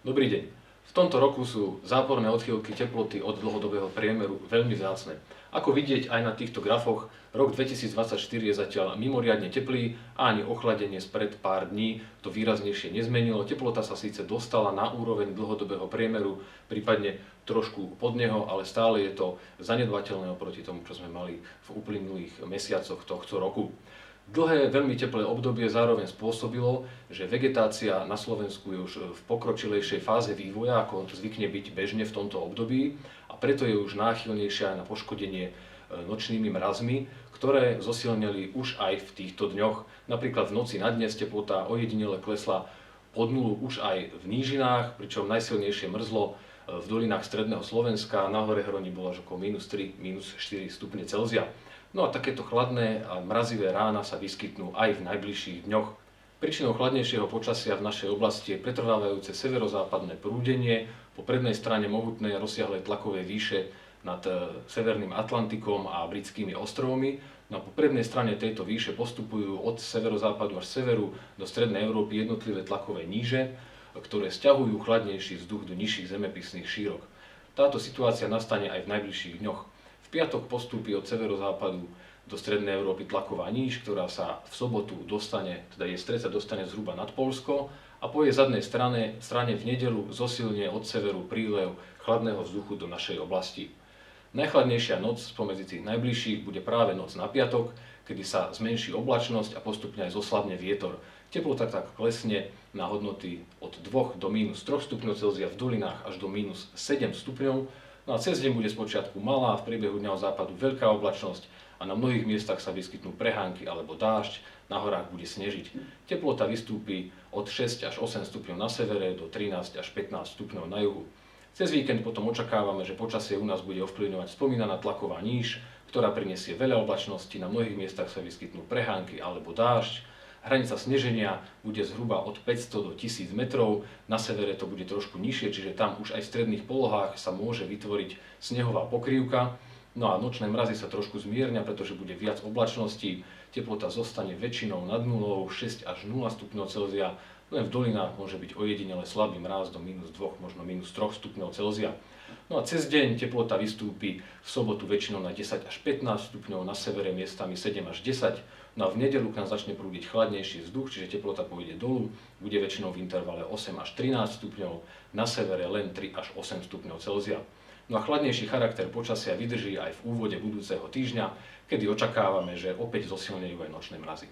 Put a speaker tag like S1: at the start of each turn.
S1: Dobrý deň. V tomto roku sú záporné odchýlky teploty od dlhodobého priemeru veľmi vzácne. Ako vidieť aj na týchto grafoch, rok 2024 je zatiaľ mimoriadne teplý a ani ochladenie spred pár dní to výraznejšie nezmenilo. Teplota sa síce dostala na úroveň dlhodobého priemeru, prípadne trošku pod neho, ale stále je to zanedbateľné oproti tomu, čo sme mali v uplynulých mesiacoch tohto roku. Dlhé, veľmi teplé obdobie zároveň spôsobilo, že vegetácia na Slovensku je už v pokročilejšej fáze vývoja, ako zvykne byť bežne v tomto období, a preto je už náchylnejšia aj na poškodenie nočnými mrazmi, ktoré zosilneli už aj v týchto dňoch. Napríklad v noci na dnes teplota ojedinele klesla pod nulu už aj v nížinách, pričom najsilnejšie mrzlo v dolinách stredného Slovenska, na hore Hroni bolo až okolo -3, -4 stupne Celzia. No a takéto chladné a mrazivé rána sa vyskytnú aj v najbližších dňoch. Príčinou chladnejšieho počasia v našej oblasti je pretrvávajúce severozápadné prúdenie po prednej strane mohutnej rozsiahlej tlakovej výše nad Severným Atlantikom a Britskými ostrovmi. No a po prednej strane tejto výše postupujú od severozápadu až severu do strednej Európy jednotlivé tlakové níže, ktoré sťahujú chladnejší vzduch do nižších zemepisných šírok. Táto situácia nastane aj v najbližších dňoch. V piatok postúpi od severozápadu do strednej Európy tlaková níž, ktorá sa v sobotu dostane, teda jej stred sa dostane zhruba nad Poľsko, a po jej zadnej strane v nedeľu zosilnie od severu prílev chladného vzduchu do našej oblasti. Najchladnejšia noc spomedzi tých najbližších bude práve noc na piatok, kedy sa zmenší oblačnosť a postupne aj zoslabne vietor. Teplota tak klesne na hodnoty od 2 do -3 stupňov Celzia v dolinách až do -7 stupňov. No a cez deň bude spočiatku malá, v priebehu dňa od západu veľká oblačnosť a na mnohých miestach sa vyskytnú prehánky alebo dážď, na horách bude snežiť. Teplota vystúpi od 6 až 8 stupňov na severe do 13 až 15 stupňov na juhu. Cez víkend potom očakávame, že počasie u nás bude ovplyvňovať spomínaná tlaková níž, ktorá prinesie veľa oblačnosti, na mnohých miestach sa vyskytnú prehánky alebo dážď. Hranica sneženia bude zhruba od 500 do 1000 metrov, na severe to bude trošku nižšie, čiže tam už aj v stredných polohách sa môže vytvoriť snehová pokrývka. No a nočné mrazy sa trošku zmiernia, pretože bude viac oblačností, teplota zostane väčšinou nad nulou, 6 až 0 stupňov Celzia, len v dolinách môže byť ojedinele slabý mráz do -2, možno -3 stupňov Celzia. No a cez deň teplota vystúpi v sobotu väčšinou na 10 až 15 stupňov, na severe miestami 7 až 10. No a v nedeľu k nám začne prúdiť chladnejší vzduch, čiže teplota pôjde dolu, bude väčšinou v intervale 8 až 13 stupňov, na severe len 3 až 8 stupňov Celzia. No a chladnejší charakter počasia vydrží aj v úvode budúceho týždňa, kedy očakávame, že opäť zosilnejú aj nočné mrazy.